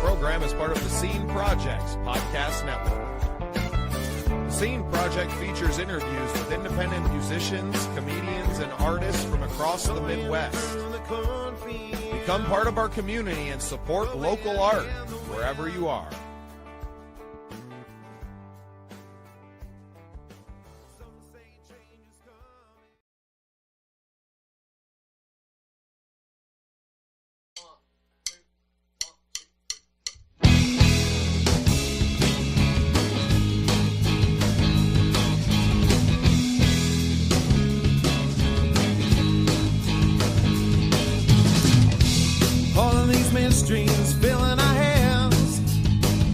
program is part of the Scene Project's podcast network. The Scene Project features interviews with independent musicians, comedians, and artists from across the Midwest. Become part of our community and support local art wherever you are. Streams filling our hands,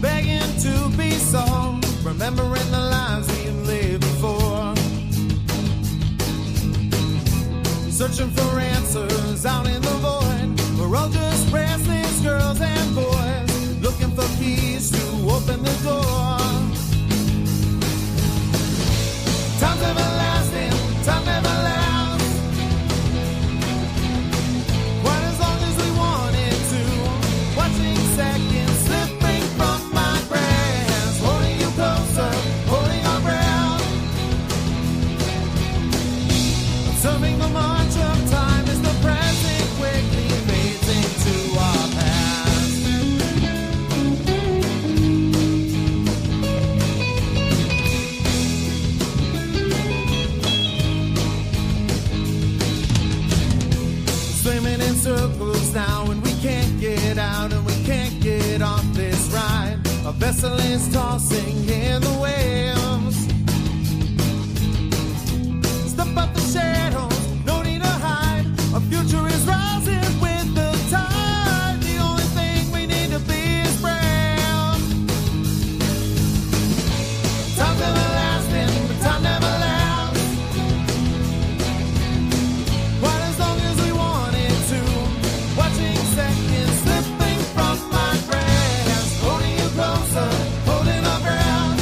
begging to be solved, remembering the lives we've lived before, searching for answers out in the void. We're all just restless girls and boys, looking for keys to open the door. Time's everlasting, time never lasts. Seconds slipping from my grasp, holding you closer, holding our breath. Observing the march of time as the present quickly fades into our past. Swimming in circles now and we can't get out and we can't get off this ride. A vessel is tossing in the waves. Step up the shadows, no need to hide. Our future is rising with the tide. The only thing we need to be is brave. Time's everlasting, but time never lasts. Quite as long as we wanted to. Watching seconds slipping from my grasp, holding you closer, holding our breath.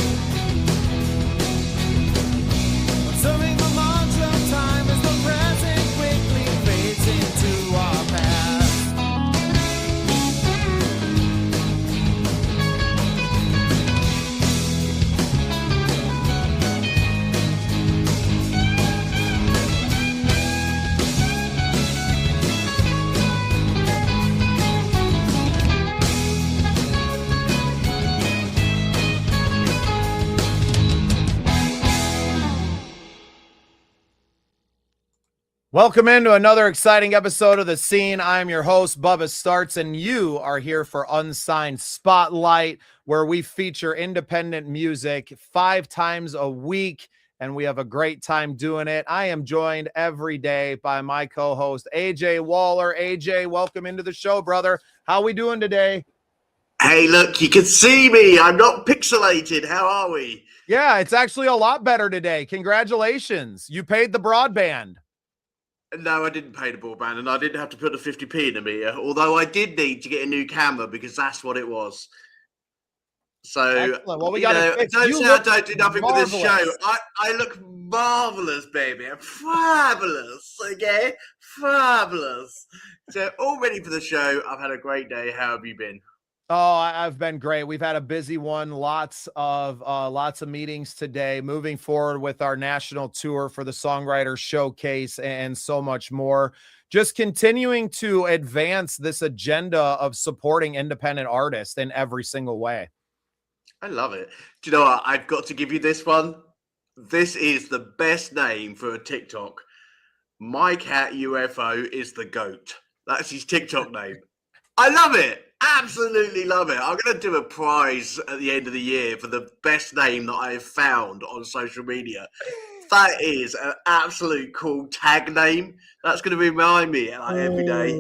Observing the march of time as the present quickly fades into our past. Welcome into another exciting episode of The Scene. I'm your host, Bubba Startz, and you are here for Unsigned Spotlight, where we feature independent music 5 times a week, and we have a great time doing it. I am joined every day by my co-host, AJ Waller. AJ, welcome into the show, brother. How we doing today? Hey, look, you can see me. I'm not pixelated. How are we? Yeah, it's actually a lot better today. Congratulations. You paid the broadband. No, I didn't pay the broadband, and I didn't have to put the 50p in the meter, although I did need to get a new camera because that's what it was. So, excellent. Well, we got to fix. Don't You say I don't do nothing for this marvelous. show. I look marvelous, baby. I'm fabulous, okay? Fabulous. So, all ready for the show. I've had a great day. How have you been? Oh, I've been great. We've had a busy one. Lots of meetings today, moving forward with our national tour for the Songwriter Showcase and so much more. Just continuing to advance this agenda of supporting independent artists in every single way. I love it. Do you know what? I've got to give you this one. This is the best name for a TikTok. My cat UFO is the GOAT. That's his TikTok name. I love it. Absolutely love it. I'm going to do a prize at the end of the year for the best name that I have found on social media. That is an absolute cool tag name. That's going to remind me every day.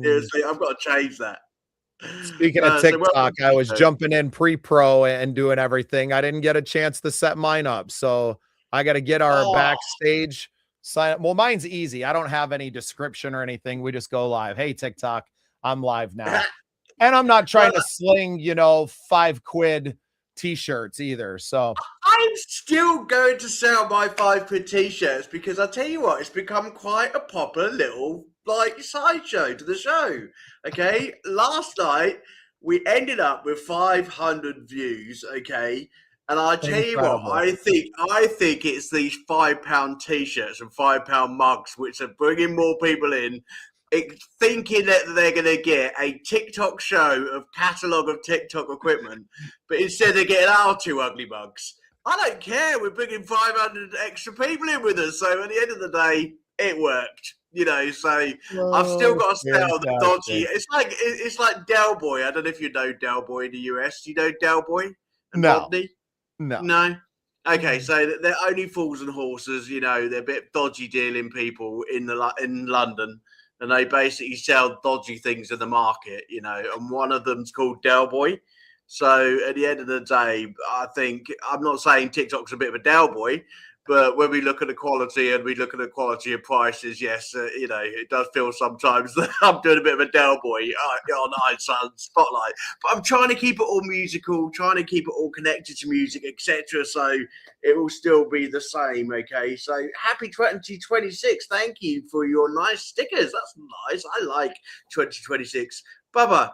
Seriously, I've got to change that. Speaking of TikTok, I was jumping in pre-pro and doing everything. I didn't get a chance to set mine up, so I got to get our backstage sign up. Well, mine's easy. I don't have any description or anything. We just go live. Hey, TikTok, I'm live now. And I'm not trying to sling, $5 t-shirts either. So I'm still going to sell my £5 t-shirts because I tell you what, it's become quite a popular little sideshow to the show. Okay, last night We ended up with 500 views, okay? And I tell you what, Incredible. I think it's these £5 t-shirts and £5 mugs which are bringing more people in, thinking that they're going to get a TikTok show of catalogue of TikTok equipment, but instead they're getting our 2 ugly mugs. I don't care. We're bringing 500 extra people in with us, so at the end of the day, it worked. So I've still got to sell the dodgy. It's like Del Boy. I don't know if you know Del Boy in the US. Do you know Del Boy and Rodney? No. Okay, so they're only fools and horses. They're a bit dodgy dealing people in London, and they basically sell dodgy things in the market. And one of them's called Del Boy. So at the end of the day, I think I'm not saying TikTok's a bit of a Del Boy. But when we look at the quality and we look at the quality of prices, yes, it does feel sometimes that I'm doing a bit of a Del Boy on Unsigned Spotlight. But I'm trying to keep it all musical, trying to keep it all connected to music, etc. So it will still be the same, okay? So happy 2026. Thank you for your nice stickers. That's nice. I like 2026. Bubba,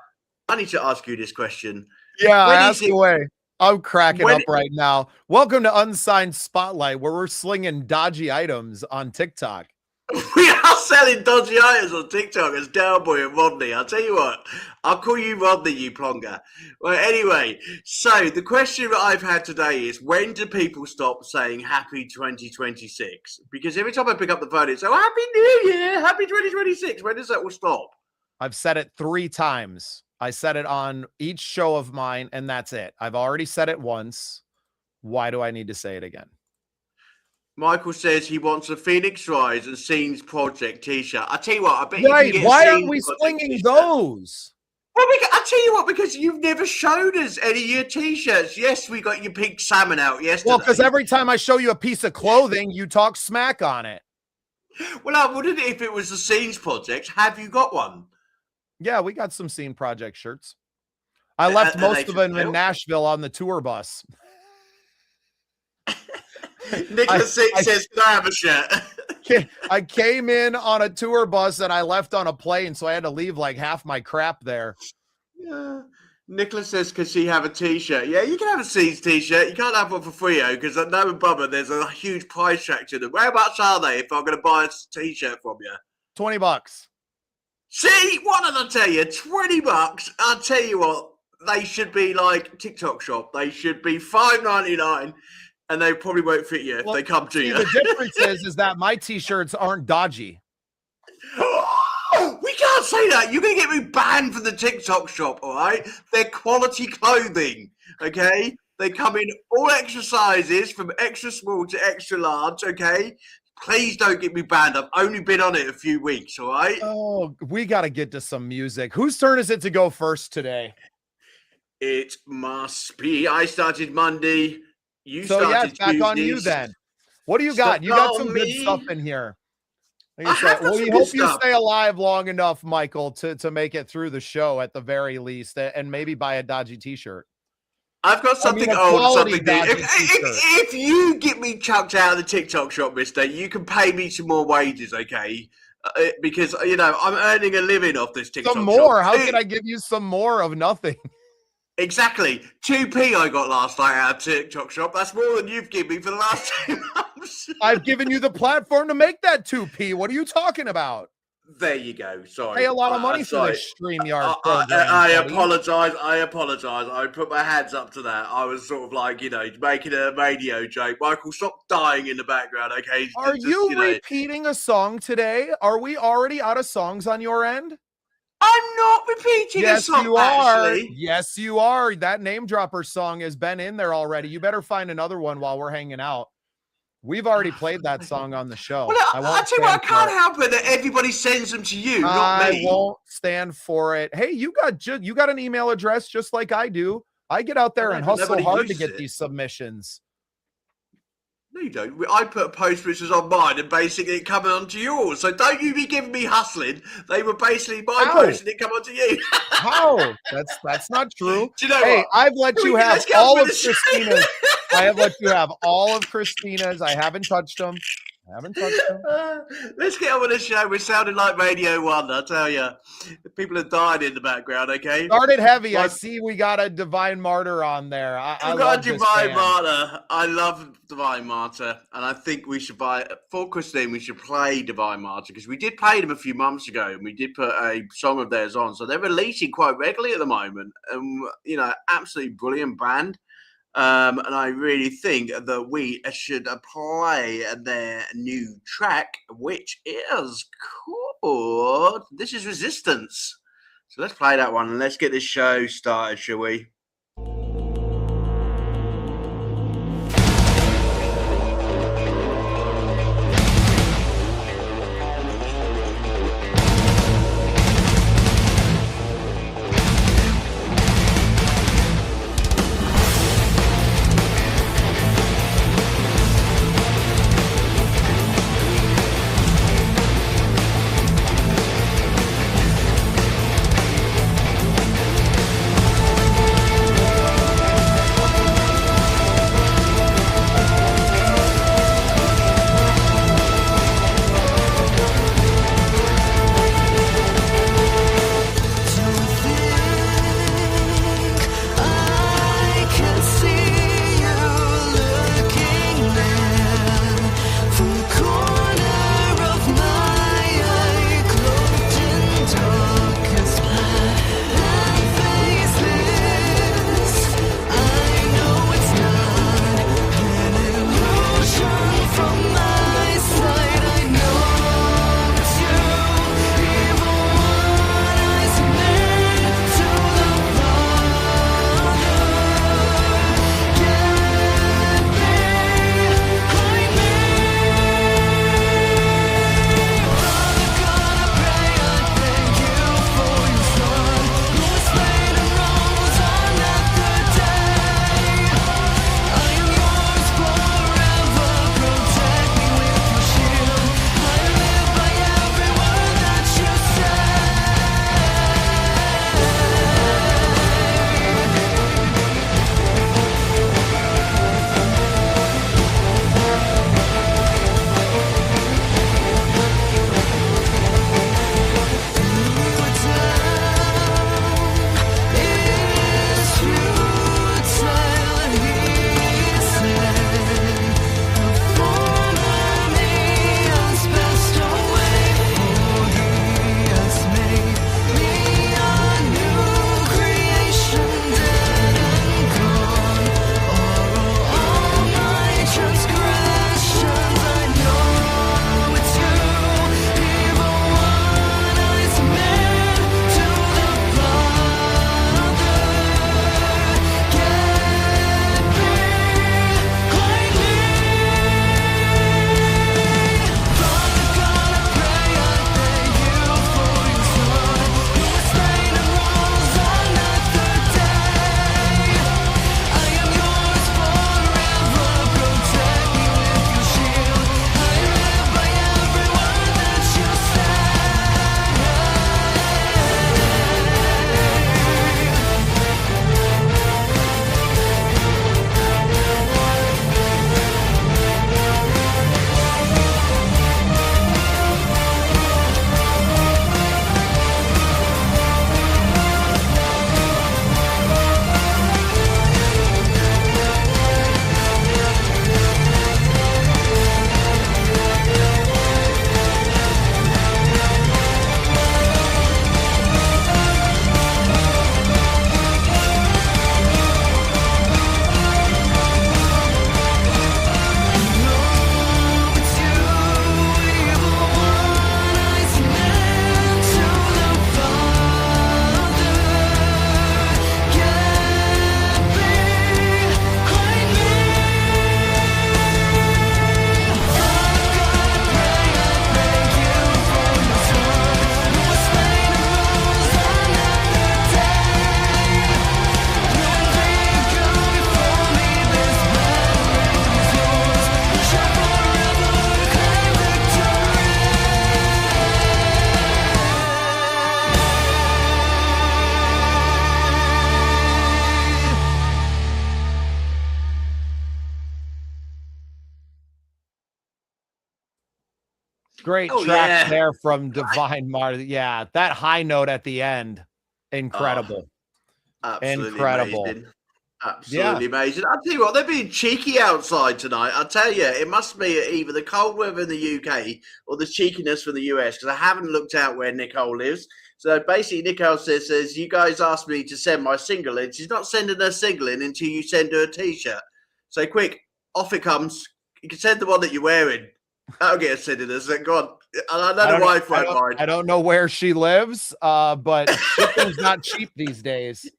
I need to ask you this question. Yeah, ask away. I'm cracking up right now. Welcome to Unsigned Spotlight, where we're slinging dodgy items on TikTok. We are selling dodgy items on TikTok as Del Boy and Rodney. I'll tell you what, I'll call you Rodney, you plonger. Well, anyway, so the question that I've had today is, when do people stop saying happy 2026? Because every time I pick up the phone, it's happy New Year, happy 2026. When does that all stop? I've said it 3 times. I said it on each show of mine, and that's it. I've already said it once. Why do I need to say it again? Michael says he wants a Phoenix Rise and Scenes Project t-shirt. I tell you what, I bet you can get why aren't we slinging those? Well, I tell you what, because you've never showed us any of your t-shirts. Yes, we got your pink salmon out yesterday. Well, because every time I show you a piece of clothing, you talk smack on it. Well, I wouldn't if it was the Scenes Project. Have you got one? Yeah, we got some Scene Project shirts. I left most of them in Nashville on the tour bus. Nicholas says, can I have a shirt? I came in on a tour bus and I left on a plane, so I had to leave like half my crap there. Yeah. Nicholas says, can she have a t-shirt? Yeah, you can have a Scenes t-shirt. You can't have one for free, because I know with Bubba, there's a huge price track to them. Whereabouts are they if I'm going to buy a t-shirt from you? $20. See, what did I tell you? $20. I'll tell you what, they should be like TikTok shop. They should be $5.99, and they probably won't fit you if they come to you. The difference is that my t-shirts aren't dodgy. Oh, we can't say that. You're going to get me banned from the TikTok shop, all right? They're quality clothing, okay? They come in all extra sizes, from extra small to extra large, okay? Please don't get me banned. I've only been on it a few weeks, all right? Oh, we got to get to some music. Whose turn is it to go first today? It must be. I started Monday. You so started yeah, it's back on you then. What do you got? You got some good stuff in here. Like I said, we hope you stay alive long enough, Michael, to make it through the show at the very least, and maybe buy a dodgy t-shirt. I've got something old, something new. If you get me chucked out of the TikTok shop, mister, you can pay me some more wages, okay? Because, I'm earning a living off this TikTok shop. Some more? How can I give you some more of nothing? Exactly. 2p I got last night out of TikTok shop. That's more than you've given me for the last 2 months. I've given you the platform to make that 2p. What are you talking about? There you go. Sorry. Pay a lot of money for this StreamYard program. I apologize. I put my hands up to that. I was sort of like, making a radio joke. Michael, stop dying in the background, okay? Are you repeating a song today? Are we already out of songs on your end? I'm not repeating a song, you are. actually. Yes, you are. That Name Dropper song has been in there already. You better find another one while we're hanging out. We've already played that song on the show. Well, I tell you what, I can't help it that everybody sends them to you, not me. I won't stand for it. Hey, you got an email address just like I do. I get out there and hustle hard to get these submissions. No, you don't. I put post which was on mine and basically it coming onto yours. So don't you be giving me hustling. They were basically my post and it come onto you. How? That's not true. Do you know what? I've let you have all of Christina's. I have let you have all of Christina's. I haven't touched them. Haven't touched them. Let's get on with the show. We're sounding like Radio 1, I tell you. People are dying in the background, okay? Started heavy. I see we got a Divine Martyr on there. I We've love got this Divine band. Martyr. I love Divine Martyr. And I think we should for Christine, we should play Divine Martyr because we did play them a few months ago and we did put a song of theirs on. So they're releasing quite regularly at the moment. And, absolutely brilliant band. And I really think that we should play their new track, which is called This Is Resistance. So let's play that one and let's get this show started, shall we? Great track there from Divine Marty. Yeah, that high note at the end, incredible. Absolutely Incredible. amazing. Absolutely amazing. I'll tell you what, they're being cheeky outside tonight. I'll tell you, it must be either the cold weather in the UK or the cheekiness from the US, because I haven't looked out where Nicole lives. So basically, Nicole says, you guys asked me to send my single in. She's not sending her single in until you send her a T-shirt. So quick, off it comes. You can send the one that you're wearing. That'll get us sending us. Go on. I don't know why I don't know where she lives, but shipping's not cheap these days.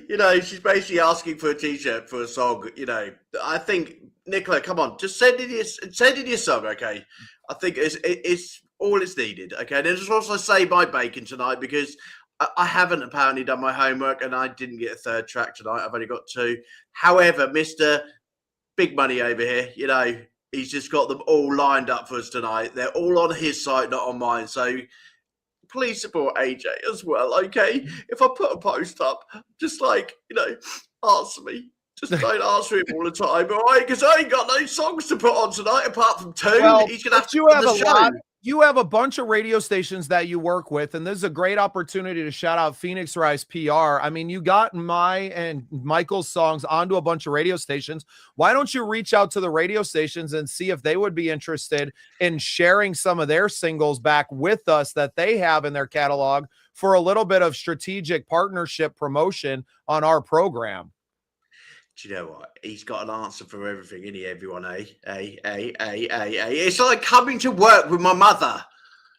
You know, she's basically asking for a T-shirt for a song. You know, I think, Nicola, come on, just send in your song, okay? I think it's all it's needed, okay? And there's also Save My Bacon tonight, because I haven't apparently done my homework and I didn't get a third track tonight. I've only got two. However, Mr. Big Money over here, you know, he's just got them all lined up for us tonight. They're all on his site, not on mine. So please support AJ as well, okay? If I put a post up, just like, you know, answer me. Just don't answer him all the time, all right? Because I ain't got no songs to put on tonight apart from two. Well, he's going to have to have the show. You have a bunch of radio stations that you work with, and this is a great opportunity to shout out Phoenix Rise PR. I mean, you got my and Michael's songs onto a bunch of radio stations. Why don't you reach out to the radio stations and see if they would be interested in sharing some of their singles back with us that they have in their catalog for a little bit of strategic partnership promotion on our program? Do you know what? He's got an answer for everything, isn't he, everyone? It's like coming to work with my mother.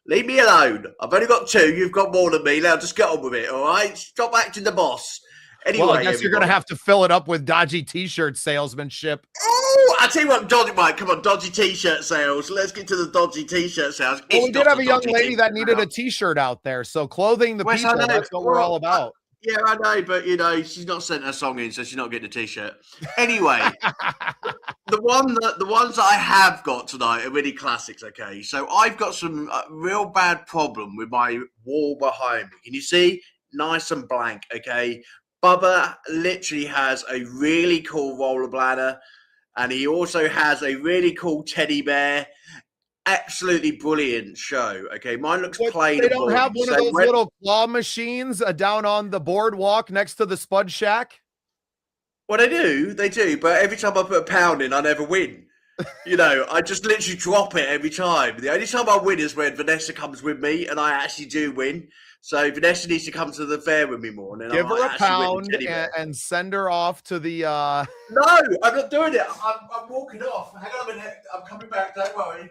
Leave me alone. I've only got two. You've got more than me. Now just get on with it, all right? Stop acting the boss. Anyway, well, I guess you're going to have to fill it up with dodgy T-shirt salesmanship. Oh, I tell you what, dodgy, Mike, come on, dodgy T-shirt sales. Let's get to the dodgy T-shirt sales. Well, we did have a young lady that needed a T-shirt out there, so clothing the people, that's what we're all about. Yeah, I know, but, you know, she's not sent her song in, so she's not getting a T-shirt. Anyway, the ones that I have got tonight are really classics, okay? So I've got some real bad problem with my wall behind me. Can you see? Nice and blank, okay? Bubba literally has a really cool roller bladder, and he also has a really cool teddy bear. Absolutely brilliant show. Okay, mine looks plain. They don't have one of those little claw machines down on the boardwalk next to the Spud Shack. Well, they do, but every time I put a pound in, I never win. You know, I just literally drop it every time. The only time I win is when Vanessa comes with me, and I actually do win. So Vanessa needs to come to the fair with me more. And then give her a pound and send her off to the. No, I'm not doing it. I'm walking off. Hang on a minute. I'm coming back. Don't worry.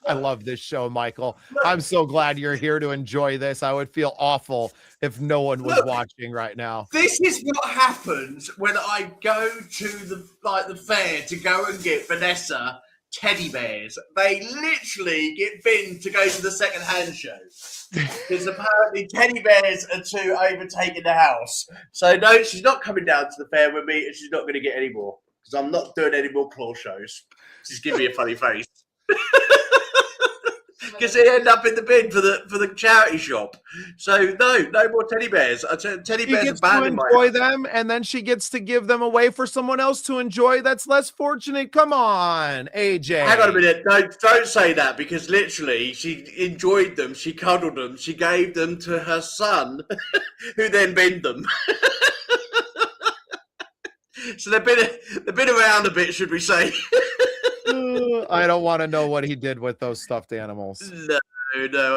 I love this show, Michael. I'm so glad you're here to enjoy this. I would feel awful if no one was watching right now. This is what happens when I go to the fair to go and get Vanessa teddy bears. They literally get binned to go to the second-hand show because apparently teddy bears are too overtaking the house. So no, she's not coming down to the fair with me, and she's not going to get any more because I'm not doing any more claw shows. She's giving me a funny face. Because they end up in the bin for the charity shop. So no more teddy bears. Teddy bears are banned in my house. Enjoy them, and then she gets to give them away for someone else to enjoy that's less fortunate. Come on, AJ. Hang on a minute. Don't say that, because literally she enjoyed them. She cuddled them. She gave them to her son, who then binned them. So they've been around a bit, should we say? I don't want to know what he did with those stuffed animals. No,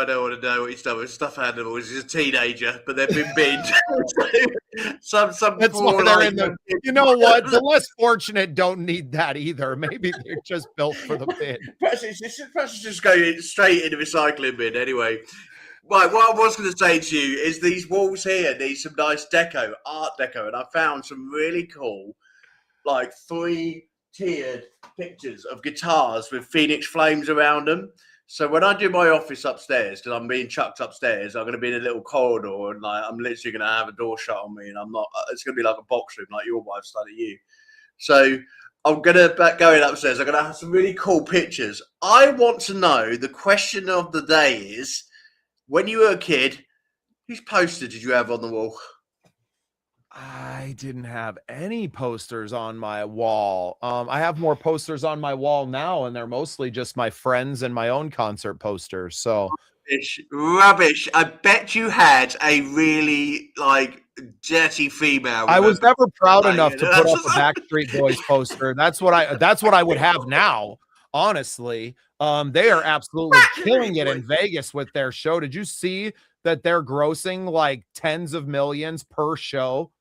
I don't want to know what he's done with stuffed animals. He's a teenager, but they've been binned. some That's why they're in the. You know what? The less fortunate don't need that either. Maybe they're just built for the bin. Perhaps it's just going straight in the recycling bin anyway. Right, what I was going to say to you is these walls here need some nice art deco, and I found some really cool, like 3-tiered pictures of guitars with Phoenix flames around them. So when I do my office upstairs, because I'm being chucked upstairs, I'm going to be in a little corridor, and like I'm literally going to have a door shut on me, and I'm not. It's going to be like a box room, like your wife's done at you. So I'm going to go in upstairs. I'm going to have some really cool pictures. I want to know. The question of the day is: when you were a kid, whose poster did you have on the wall? I didn't have any posters on my wall. I have more posters on my wall now, and they're mostly just my friends and my own concert posters. So Rubbish. I bet you had a really like dirty female. I was never proud enough to put up a That's- Backstreet Boys poster. That's what I would have now. Honestly, they are absolutely killing it in Vegas with their show. Did you see that they're grossing like tens of millions per show?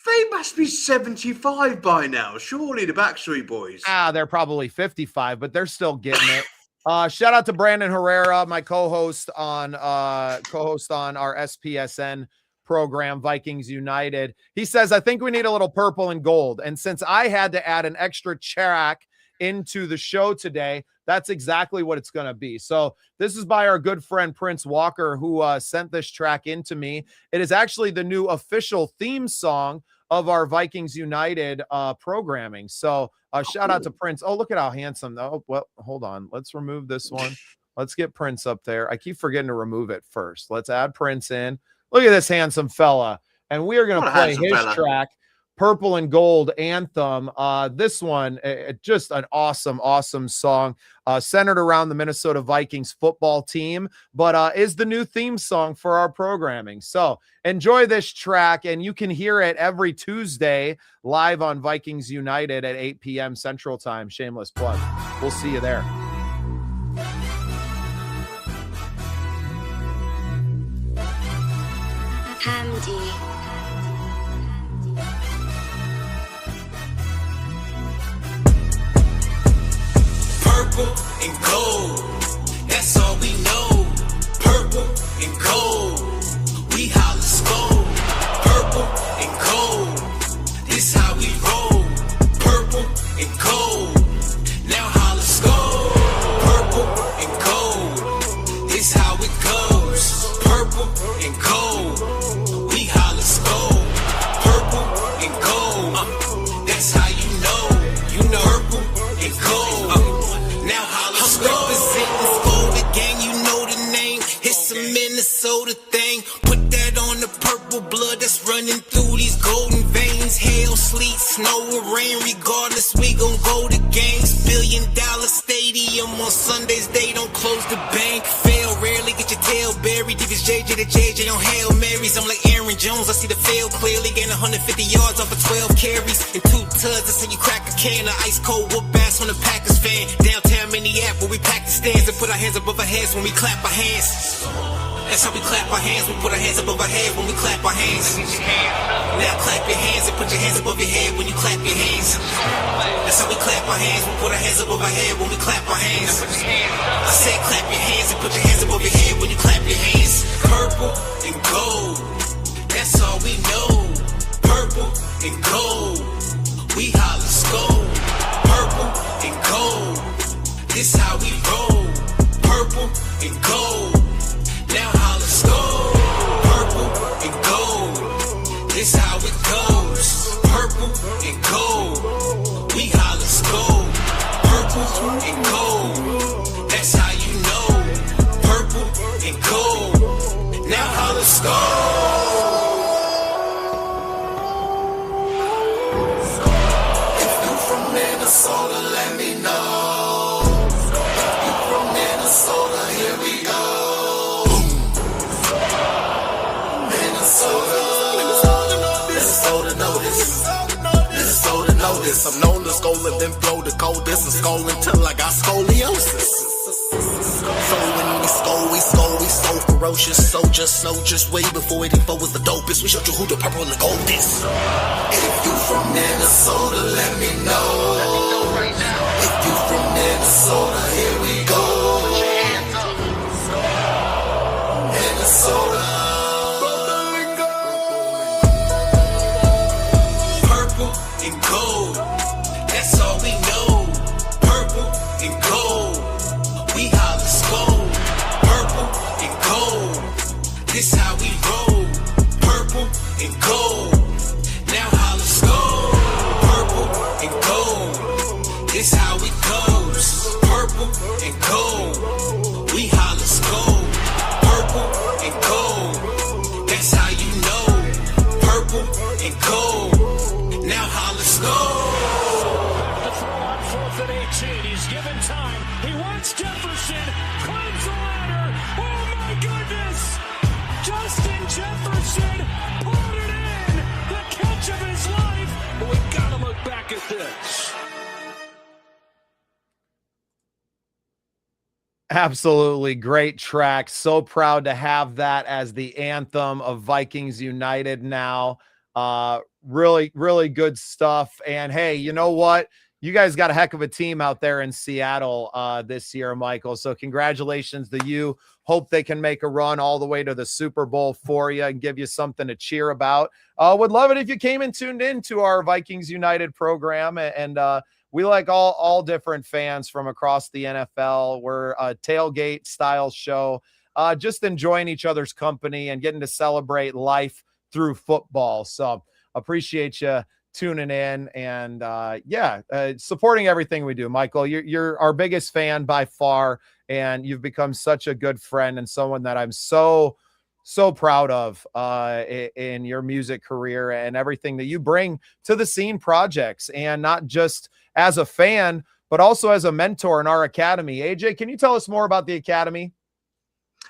They must be 75 by now. Surely the Backstreet Boys. They're probably 55, but they're still getting it. Shout out to Brandon Herrera, my co-host on our SPSN program, Vikings United. He says, I think we need a little purple and gold. And since I had to add an extra track into the show today, that's exactly what it's going to be. So this is by our good friend Prince Walker, who sent this track into me. It is actually the new official theme song of our Vikings United programming. So shout out to Prince. Oh, look at how handsome. Oh, well, hold on. Let's remove this one. Let's get Prince up there. I keep forgetting to remove it first. Let's add Prince in. Look at this handsome fella. And we are going to play his track, Purple and Gold Anthem. This one, just an awesome song centered around the Minnesota Vikings football team, but is the new theme song for our programming. So enjoy this track, and you can hear it every Tuesday live on Vikings United at 8 p.m. Central Time. Shameless plug. We'll see you there. Hamdi. Purple and gold, that's all we know. Purple and gold, we holla skull. Purple and gold, this how we roll. Purple and gold, now holla skull. Purple and gold, this how it goes. Purple and gold, we holla skull. Purple and gold, that's how you know. You know purple and gold. Now holla skull. I'm representing Skoda gang, you know the name. It's a Minnesota thing. Put that on the purple blood that's running through these golden veins. Hail, sleet, snow, or rain, regardless, we gon' go to games. $1 billion stadium on Sundays, they don't close the bank. Fail rarely, get your tail buried. If it's JJ to JJ on Hail Marys, I'm like Aaron Jones, I see the field clearly. Gain 150 yards off of 12 carries. And 2 tugs, I see you crack a can of ice cold whoop ass on the Packers fan. Downtown Minneapolis, we pack the stands and put our hands above our heads when we clap our hands. That's how we clap our hands, we put our hands above our head when we clap our hands. Now clap your hands and put your hands above your head when you clap your hands. That's how we clap our hands, we put our hands above our head when we clap our hands. I said clap your hands and put your hands above your head when you clap your hands. Purple and gold, that's all we know. Purple and gold, we holla skull. Purple and gold, this how we roll. Purple and gold, now holla skull. Purple and gold, this how it goes. Purple and gold, we holla skull. Purple and gold, that's how you know. Purple and gold, now holla skull. If you from Minnesota, let me know. If you from Minnesota, here we go. Minnesota notice. I'm known to scold and then blow the coldest and skull until I got scoliosis. So when we so ferocious. So just know, just way before 84 was the dopest. We showed you who the purple and gold is. If you from Minnesota, let me know. Right now. If you from Minnesota, here we go. Put your hands up. Minnesota. And gold, that's all we know. Purple and gold, we holla skull. Purple and gold, this how we roll. Purple and gold, now holla skull. Purple and gold, this how it goes. Purple Davis. Justin Jefferson put it in. The catch of his life. We gotta look back at this. Absolutely great track. So proud to have that as the anthem of Vikings United now. Really, really good stuff. And hey, you know what? You guys got a heck of a team out there in Seattle this year, Michael. So congratulations to you. Hope they can make a run all the way to the Super Bowl for you and give you something to cheer about. Would love it if you came and tuned into our Vikings United program. And we like all different fans from across the NFL. We're a tailgate style show, just enjoying each other's company and getting to celebrate life through football. So appreciate you tuning in and supporting everything we do. Michael, you're our biggest fan by far, and you've become such a good friend and someone that I'm so proud of in your music career and everything that you bring to the Scene projects, and not just as a fan, but also as a mentor in our academy. AJ, can you tell us more about the academy?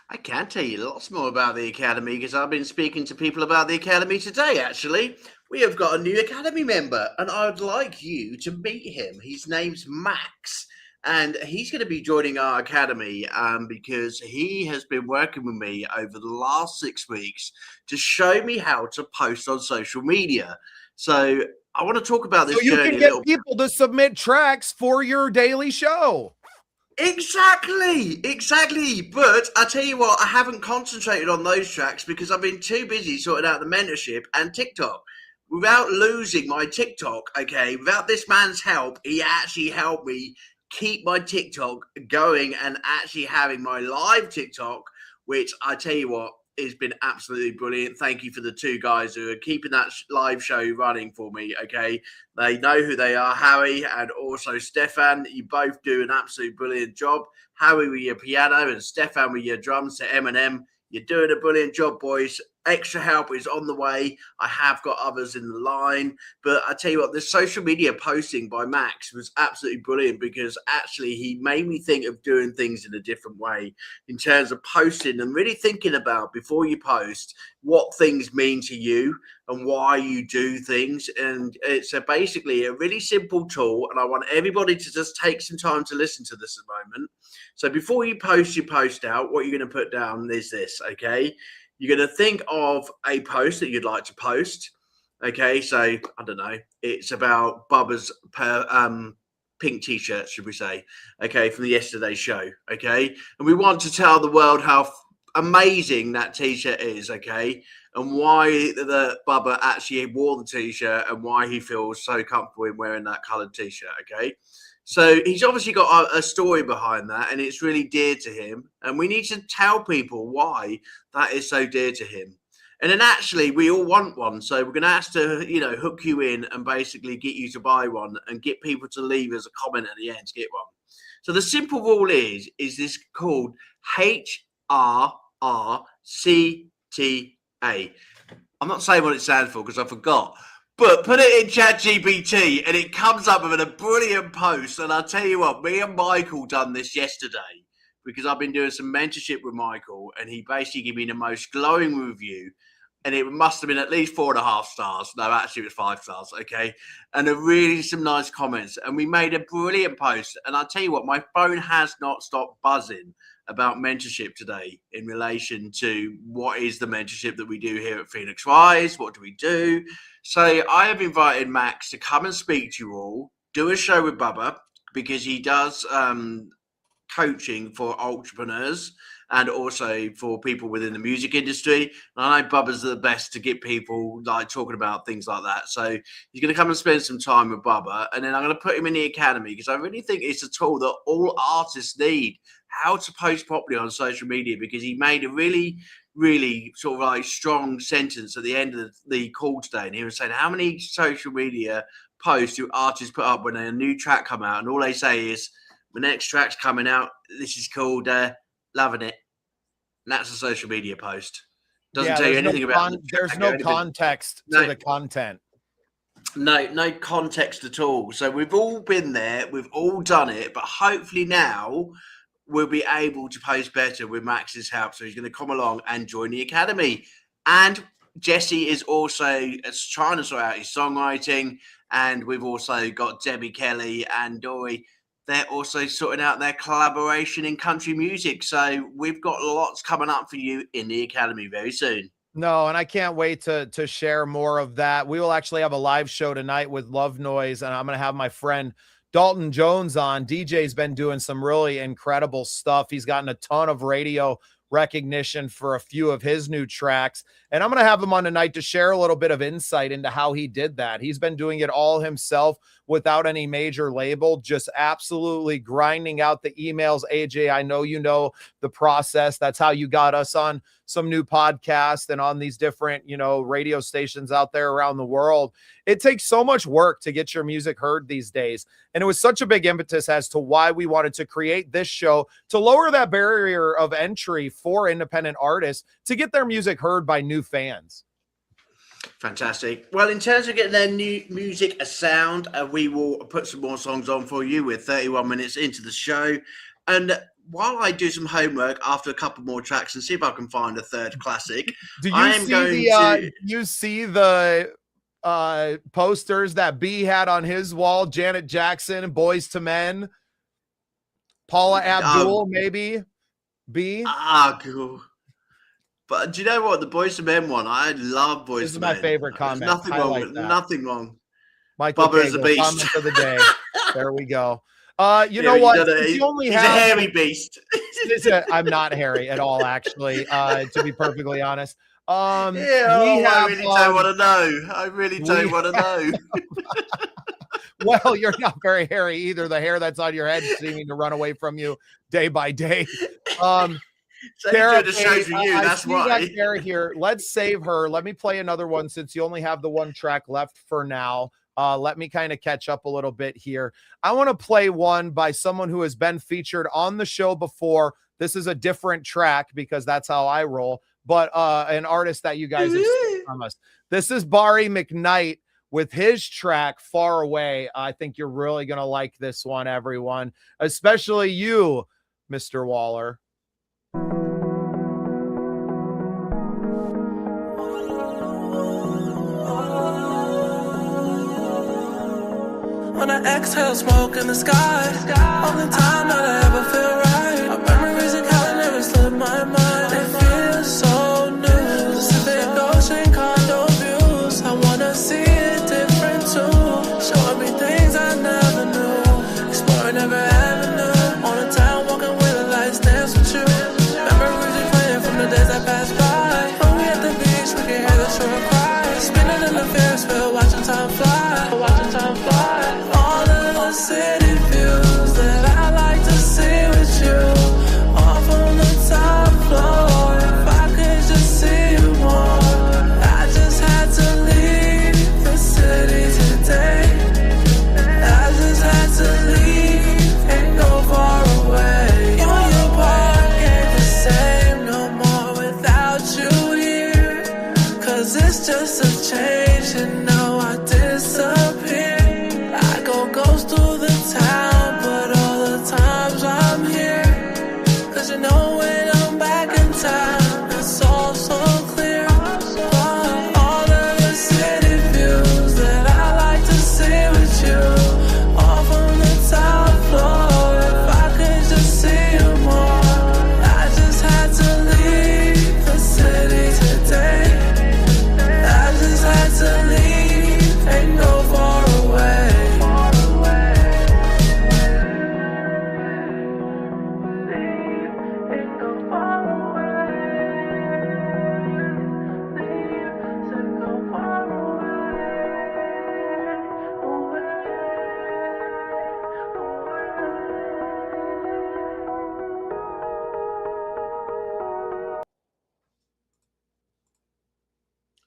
I can tell you lots more about the academy because I've been speaking to people about the academy today, actually. We have got a new academy member, and I would like you to meet him. His name's Max, and he's going to be joining our academy because he has been working with me over the last 6 weeks to show me how to post on social media. So I want to talk about this so you journey can a get little. people to submit tracks for your daily show. Exactly. But I tell you what, I haven't concentrated on those tracks because I've been too busy sorting out the mentorship and TikTok. Without losing my TikTok, okay, without this man's help, he actually helped me keep my TikTok going and actually having my live TikTok, which I tell you what, has been absolutely brilliant. Thank you for the two guys who are keeping that live show running for me, okay? They know who they are, Harry and also Stefan. You both do an absolute brilliant job. Harry with your piano and Stefan with your drums to Eminem. You're doing a brilliant job, boys. Extra help is on the way. I have got others in the line. But I tell you what, the social media posting by Max was absolutely brilliant because actually he made me think of doing things in a different way in terms of posting and really thinking about before you post what things mean to you and why you do things. And it's basically a really simple tool. And I want everybody to just take some time to listen to this at the moment. So before you post your post out, what you're going to put down is this, okay? You're going to think of a post that you'd like to post. Okay, so I don't know. It's about Bubba's pink T-shirt, should we say? Okay, from the yesterday's show. Okay, and we want to tell the world how amazing that T-shirt is. Okay, and why the Bubba actually wore the T-shirt and why he feels so comfortable in wearing that coloured T-shirt. Okay. So he's obviously got a story behind that, and it's really dear to him. And we need to tell people why that is so dear to him. And then actually, we all want one. So we're going to have to, hook you in and basically get you to buy one and get people to leave us a comment at the end to get one. So the simple rule is this called HRRCTA. I'm not saying what it stands for because I forgot. But put it in ChatGPT and it comes up with a brilliant post. And I'll tell you what, me and Michael done this yesterday because I've been doing some mentorship with Michael and he basically gave me the most glowing review. And it must have been at least 4.5 stars. No, actually it was 5 stars, okay? And really some nice comments. And we made a brilliant post. And I'll tell you what, my phone has not stopped buzzing about mentorship today in relation to what is the mentorship that we do here at Phoenix Rise, what do we do? So I have invited Max to come and speak to you all, do a show with Bubba, because he does coaching for entrepreneurs and also for people within the music industry. And I know Bubba's the best to get people like talking about things like that. So he's going to come and spend some time with Bubba. And then I'm going to put him in the academy because I really think it's a tool that all artists need, how to post properly on social media, because he made a really sort of like strong sentence at the end of the call today. And he was saying, how many social media posts do artists put up when a new track come out? And all they say is, the next track's coming out. This is called Loving It. And that's a social media post. Doesn't tell you anything about it. There's no context to the content. No context at all. So we've all been there. We've all done it. But hopefully now will be able to post better with Max's help. So he's going to come along and join the academy. And Jesse is also trying to sort out his songwriting. And we've also got Debbie Kelly and Dory. They're also sorting out their collaboration in country music. So we've got lots coming up for you in the academy very soon. No, and I can't wait to share more of that. We will actually have a live show tonight with Love Noise, and I'm going to have my friend Dalton Jones on. DJ's been doing some really incredible stuff. He's gotten a ton of radio recognition for a few of his new tracks, and I'm going to have him on tonight to share a little bit of insight into how he did that. He's been doing it all himself without any major label, just absolutely grinding out the emails. AJ, I know you know the process. That's how you got us on some new podcasts and on these different, radio stations out there around the world. It takes so much work to get your music heard these days. And it was such a big impetus as to why we wanted to create this show, to lower that barrier of entry for independent artists to get their music heard by new fans. Fantastic. Well, in terms of getting their new music a sound, we will put some more songs on for you. We're 31 minutes into the show. And while I do some homework after a couple more tracks and see if I can find a third classic, you see the posters that B had on his wall? Janet Jackson, Boys to Men, Paula Abdul, maybe B. Cool. But do you know what? The Boys to Men one, I love Boys to Men. This is my favorite comment. Nothing wrong. Nothing wrong. Michael Bubba is a beast. Comment of the day. There we go. You know what? He's a hairy beast. I'm not hairy at all, actually, to be perfectly honest. I really don't want to know. I really don't want to know. Well, you're not very hairy either. The hair that's on your head is seeming to run away from you day by day. Sarah, that's why. Sarah here. Let's save her. Let me play another one since you only have the one track left for now. Let me kind of catch up a little bit here. I want to play one by someone who has been featured on the show before. This is a different track because that's how I roll, but an artist that you guys have seen from us. This is Barry McKnight with his track Far Away. I think you're really going to like this one, everyone, especially you, Mr. Waller. When I exhale smoke in the sky, only time that I ever feel right. Our memories and color never slip my mind. It feels so new. Pacific Ocean condo views. I wanna see it different too. Showing me things I never knew. Exploring every avenue. On a town walking with the lights dance with you. Memories replaying from the days that passed by. When we at the beach, we can hear the shore cry. Spinning in the Ferris wheel, watching time fly. Watching time fly. City views that I like to see with you. Off on the top floor. If I could just see you more. I just had to leave the city today. I just had to leave and go far away. You and your park ain't the same no more without you here. Cause it's just a change and now I disappear. Ghost through the town, but all the times I'm here. Cause you know when I'm back in town, it's all so clear. All of the city views that I like to see with you. Off on the top floor, if I could just see you more. I just had to leave the city today. I just had to leave and go far away.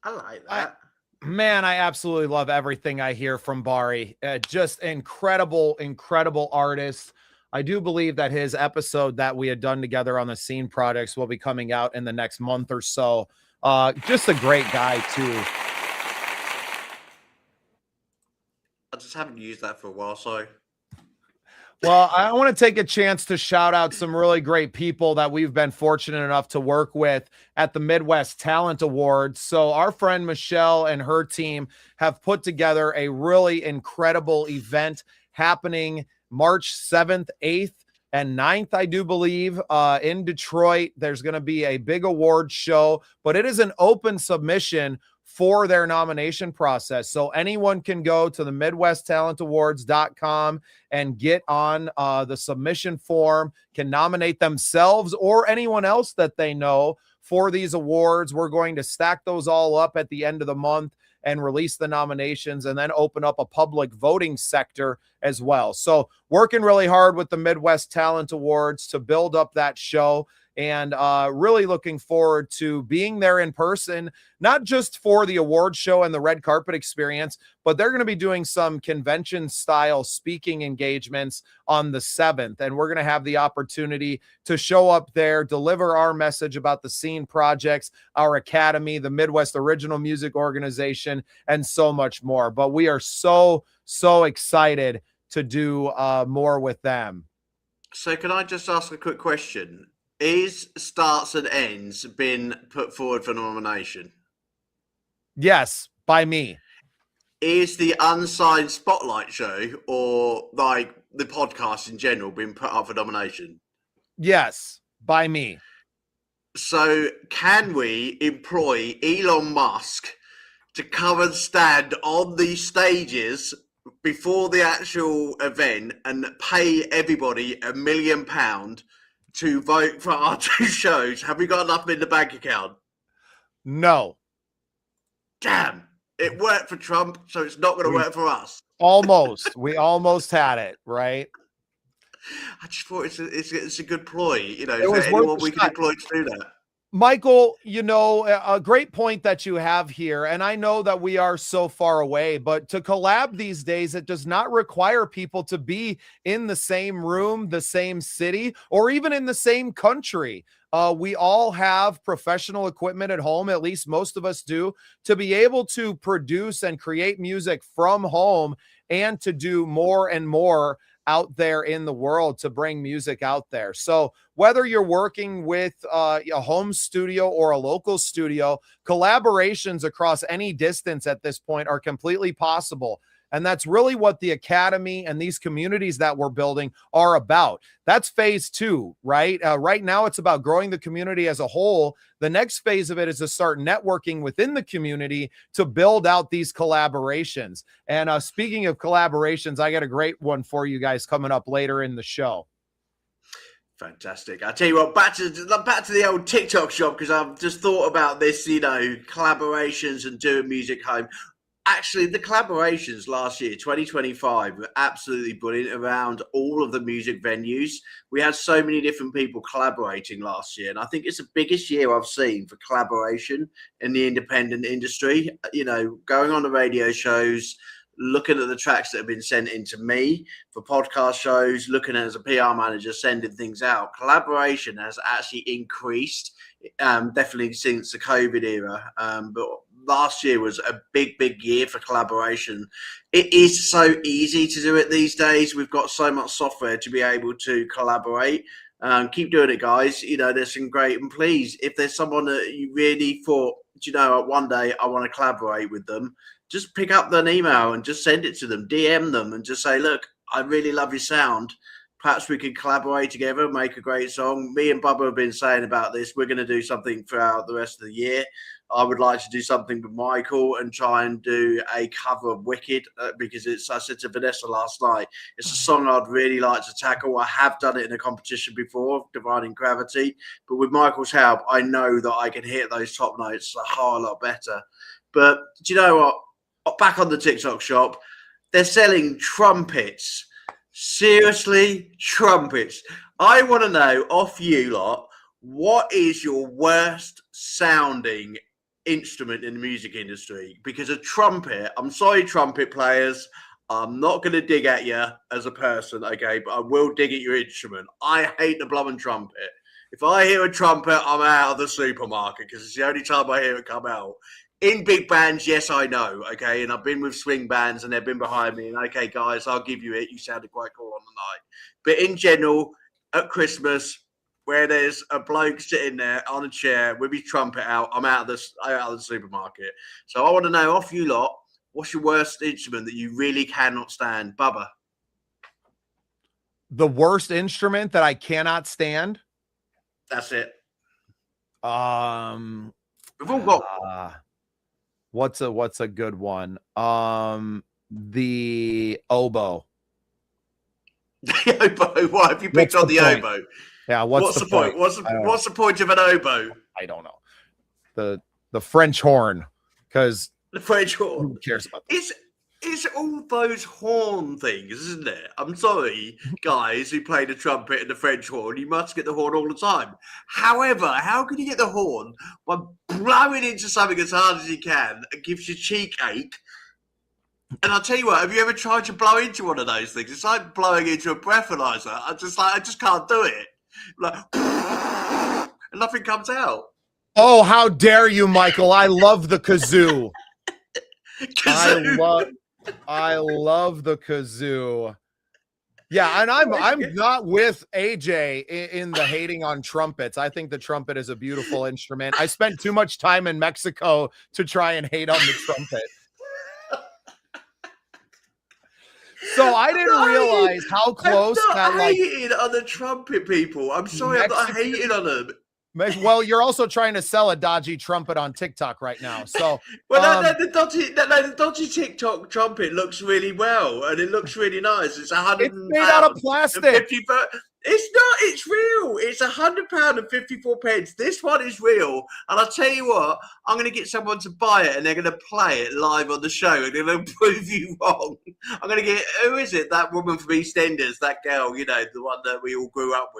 I like that. Man, I absolutely love everything I hear from Barry. Just incredible, incredible artist. I do believe that his episode that we had done together on the Scene Projects will be coming out in the next month or so. Just a great guy, too. I just haven't used that for a while, sorry. Well, I want to take a chance to shout out some really great people that we've been fortunate enough to work with at the Midwest Talent Awards. So our friend Michelle and her team have put together a really incredible event happening March 7th, 8th, and 9th, I do believe, in Detroit. There's going to be a big award show, but it is an open submission for their nomination process. So anyone can go to the MidwestTalentAwards.com and get on the submission form, can nominate themselves or anyone else that they know for these awards. We're going to stack those all up at the end of the month and release the nominations and then open up a public voting sector as well. So working really hard with the Midwest Talent Awards to build up that show, and really looking forward to being there in person, not just for the award show and the red carpet experience, but they're going to be doing some convention style speaking engagements on the 7th. And we're going to have the opportunity to show up there, deliver our message about the Scene projects, our academy, the Midwest Original Music Organization, and so much more. But we are so excited to do more with them. So can I just ask a quick question? Is Starts and Ends been put forward for nomination? Yes, by me. Is the Unsigned Spotlight show or like the podcast in general been put up for nomination? Yes, by me. So can we employ Elon Musk to come and stand on these stages before the actual event and pay everybody £1 million to vote for our two shows? Have we got enough in the bank account? No. Damn, it worked for Trump, so it's not going to work for us. Almost. We almost had it, right? I just thought it's a good ploy. You know, It is was there worth anyone a we shot. can employ to do that? Michael, you know, a great point that you have here. And I know that we are so far away, but to collab these days, it does not require people to be in the same room, the same city, or even in the same country. We all have professional equipment at home, at least most of us do, to be able to produce and create music from home and to do more and more out there in the world to bring music out there. So whether you're working with a home studio or a local studio, collaborations across any distance at this point are completely possible. And that's really what the Academy and these communities that we're building are about. That's phase 2, right? Right now, it's about growing the community as a whole. The next phase of it is to start networking within the community to build out these collaborations. And speaking of collaborations, I got a great one for you guys coming up later in the show. Fantastic. I tell you what, back to the old TikTok shop, because I've just thought about this, you know, collaborations and doing music home. Actually, the collaborations last year, 2025, were absolutely brilliant around all of the music venues. We had so many different people collaborating last year, and I think it's the biggest year I've seen for collaboration in the independent industry. You know, going on the radio shows, looking at the tracks that have been sent in to me for podcast shows, looking at as a PR manager, sending things out. Collaboration has actually increased, definitely since the COVID era. But last year was a big year for collaboration. It is so easy to do it these days. We've got so much software to be able to collaborate. Keep doing it, guys. You know, there's some great, and please, if there's someone that you really thought, do you know, one day I want to collaborate with them, just pick up an email and just send it to them, DM them, and just say, look, I really love your sound. Perhaps we could collaborate together, make a great song. Me and Bubba have been saying about this. We're going to do something throughout the rest of the year. I would like to do something with Michael and try and do a cover of Wicked, because I said to Vanessa last night, it's a song I'd really like to tackle. I have done it in a competition before, Dividing Gravity, but with Michael's help, I know that I can hit those top notes a whole lot better. But do you know what? Back on the TikTok shop, they're selling trumpets. Seriously, trumpets. I want to know off you lot, what is your worst sounding instrument in the music industry? Because a trumpet, I'm sorry, trumpet players, I'm not going to dig at you as a person, okay, but I will dig at your instrument. I hate the blooming trumpet. If I hear a trumpet, I'm out of the supermarket because it's the only time I hear it come out. In big bands, yes, I know. Okay, and I've been with swing bands, and they've been behind me. And okay, guys, I'll give you it. You sounded quite cool on the night. But in general, at Christmas, where there's a bloke sitting there on a chair with his trumpet out, I'm out of the supermarket. So I want to know off you lot, what's your worst instrument that you really cannot stand, Bubba? The worst instrument that I cannot stand. That's it. We've all got what's a good one? The oboe. The oboe. Why have you picked on the oboe? Yeah. What's the point? What's the point of an oboe? I don't know. The French horn, because The French horn. who cares about that? It's all those horn things, isn't it? I'm sorry, guys who play the trumpet and the French horn. You must get the horn all the time. However, how can you get the horn by blowing into something as hard as you can? It gives you cheek ache. And I'll tell you what, have you ever tried to blow into one of those things? It's like blowing into a breathalyzer. I just can't do it. Like, and nothing comes out. Oh, how dare you, Michael? I love the kazoo. Kazoo. I love the kazoo. Yeah, and I'm not with AJ in the hating on trumpets. I think the trumpet is a beautiful instrument. I spent too much time in Mexico to try and hate on the trumpet. So I didn't realize how close I'm not that hating on the trumpet people. I'm sorry, I'm not hating on them. Well, you're also trying to sell a dodgy trumpet on TikTok right now. So well, the dodgy TikTok trumpet looks really well, and it looks really nice. It's it's made out of plastic. It's not. It's real. It's £100 and 54 pence. This one is real, and I'll tell you what. I'm going to get someone to buy it, and they're going to play it live on the show, and they're going to prove you wrong. I'm going to get who is it? That woman from EastEnders, that girl, you know, the one that we all grew up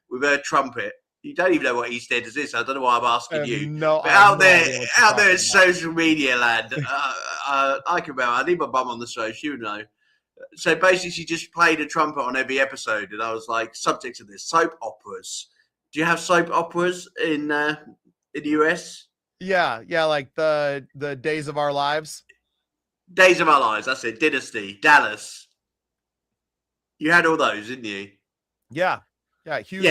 with her trumpet. You don't even know what EastEnders is. So I don't know why I'm asking you. No, but out there in social media land, I can remember. I need my mum on the show. She would know. So basically, she just played a trumpet on every episode, and I was like, subject to this soap operas. Do you have soap operas in the US? Yeah, like the Days of Our Lives. Days of Our Lives. That's it. Dynasty, Dallas. You had all those, didn't you? Yeah, huge.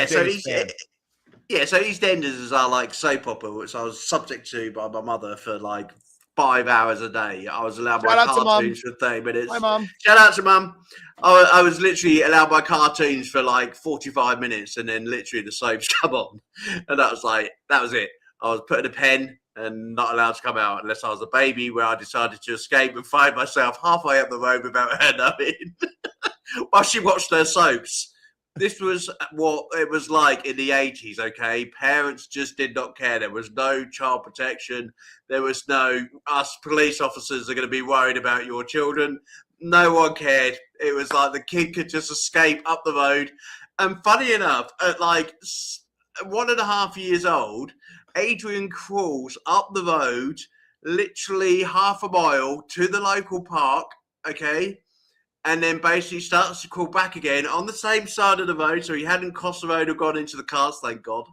Yeah, so EastEnders is our like soap opera, which I was subject to by my mother for like 5 hours a day. I was allowed my cartoons for 30 minutes. Hi, Mum. Shout out to Mum. I was literally allowed my cartoons for like 45 minutes, and then literally the soaps come on, and that was it. I was put in a pen and not allowed to come out unless I was a baby, where I decided to escape and find myself halfway up the road without her knowing while she watched her soaps. This was what it was like in the 80s, okay? Parents just did not care. There was no child protection. There was no, us police officers are going to be worried about your children. No one cared. It was like the kid could just escape up the road. And funny enough, at like 1.5 years old, Adrian crawls up the road, literally half a mile to the local park, okay? And then basically starts to crawl back again on the same side of the road. So he hadn't crossed the road or gone into the cars, thank God.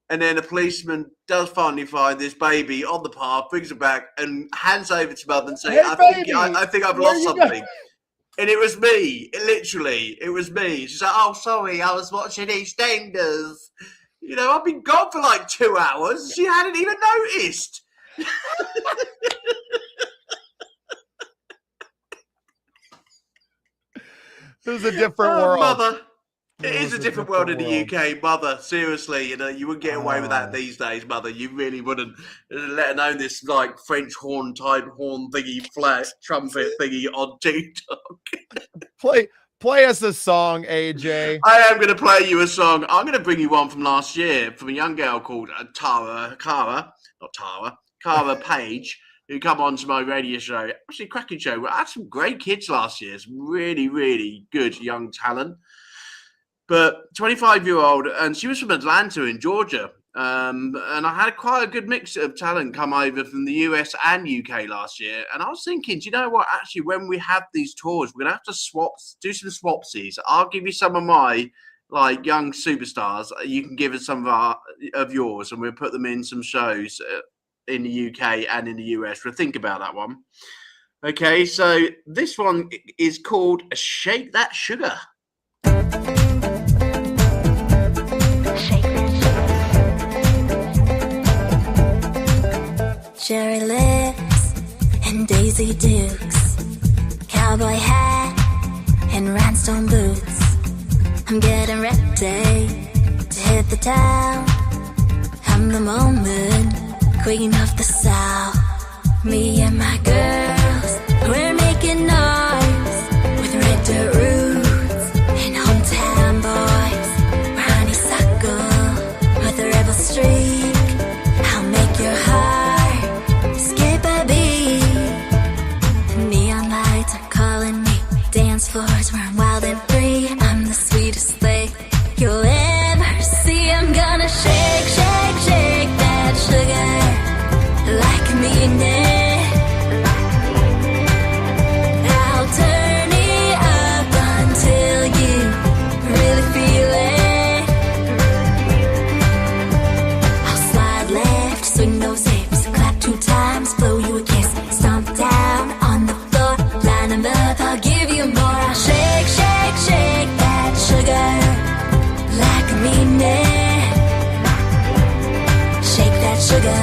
And then a policeman does finally find this baby on the path, brings it back and hands over to mother and say, I think I've lost something. And it was me. It was me. She's like, oh, sorry, I was watching EastEnders. You know, I've been gone for like 2 hours. She hadn't even noticed. It was a different world. Mother. It is a different world in the UK, mother. Seriously, you know, you wouldn't get away with that these days, mother. You really wouldn't. Let alone this like French horn type horn thingy, flat trumpet thingy on TikTok. Play us a song, AJ. I am going to play you a song. I'm going to bring you one from last year from a young girl called Cara Page, who come on to my radio show. Actually, cracking show. I had some great kids last year. Some really, really good young talent. But 25-year-old, and she was from Atlanta in Georgia. And I had quite a good mix of talent come over from the US and UK last year. And I was thinking, do you know what? Actually, when we have these tours, we're going to have to do some swapsies. I'll give you some of my like young superstars. You can give us some of yours, and we'll put them in some shows. in the UK and in the US. But think about that one. Okay, so this one is called Shake That Sugar. Cherry lips and Daisy Dukes, cowboy hat and rhinestone boots. I'm getting ready to hit the town. I'm the moment, queen of the South. Me and my girls, we're making noise with red dirt roots and hometown boys. We're honeysuckle with a rebel streak. I'll make your heart skip a beat. Neon lights are calling me, dance floors where I'm wild and free. I'm the sweetest thing you'll ever see. I'm gonna shake, shake, shake that sugar like a millionaire. I'll turn it up until you really feel it. I'll slide left, swing those hips, clap 2 times, blow you a kiss, stomp down on the floor, line 'em up, I'll give you more. I'll shake, shake, shake that sugar like a millionaire. Shake that sugar.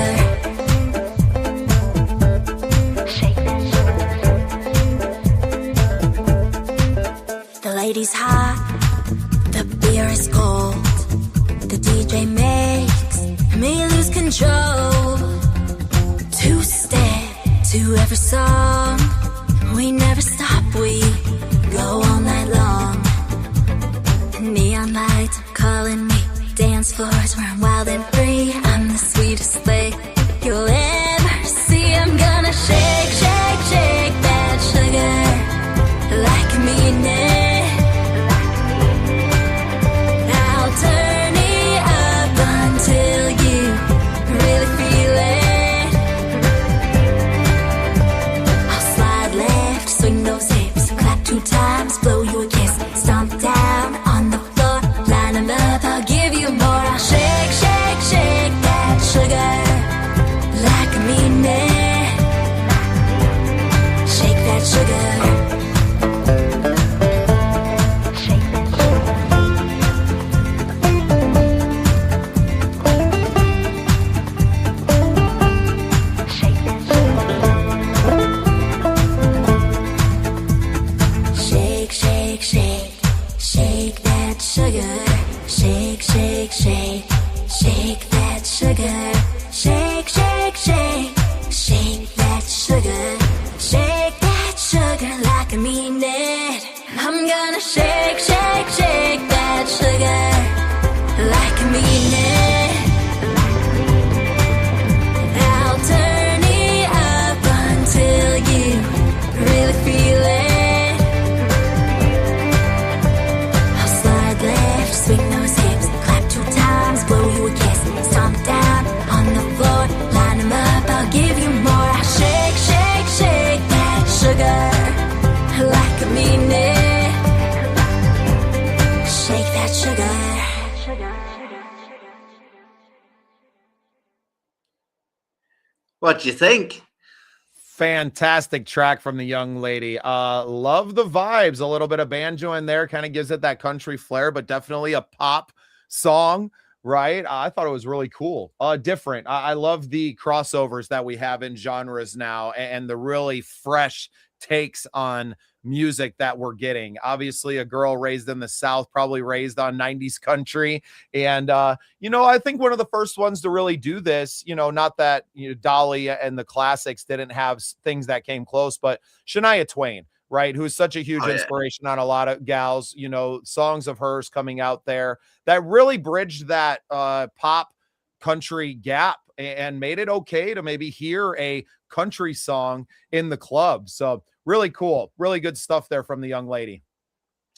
The lady's hot, the beer is cold. The DJ makes me lose control. 2-step to every song. We never stop, we go all night long. Neon lights are calling me, dance floors where I'm wild and free. I'm the sweetest thing you'll ever see. I'm gonna shake, shake, shake that sugar like a millionaire. I'll turn it up until you really feel it. I'll slide left, swing those hips, clap 2 times, blow you a kiss, stomp down on the floor, line 'em up, I'll give you more. I'll shake, shake, shake that sugar like a millionaire. Shake that sugar. Shake, shake, shake, shake that sugar. Shake, shake, shake, shake that sugar. Shake, shake, shake, shake that sugar. Shake that sugar like a minute. I'm gonna shake, shake, shake that sugar like a minute. I'll turn it up until you really feel it. I'll slide left, swing those hips, clap 2 times, blow you a kiss, stomp down on the floor, line 'em up, I'll give you more. I'll shake, shake, shake that sugar like a minute. Shake that sugar. What do you think? Fantastic track from the young lady. Love the vibes. A little bit of banjo in there kind of gives it that country flair, but definitely a pop song, right? I thought it was really cool. Different. I love the crossovers that we have in genres now and the really fresh takes on music that we're getting. Obviously, a girl raised in the South, probably raised on 90s country. And, I think one of the first ones to really do this, not that Dolly and the classics didn't have things that came close, but Shania Twain, right? Who's such a huge inspiration on a lot of gals, songs of hers coming out there that really bridged that pop country gap and made it okay to maybe hear a country song in the club. So really cool, really good stuff there from the young lady.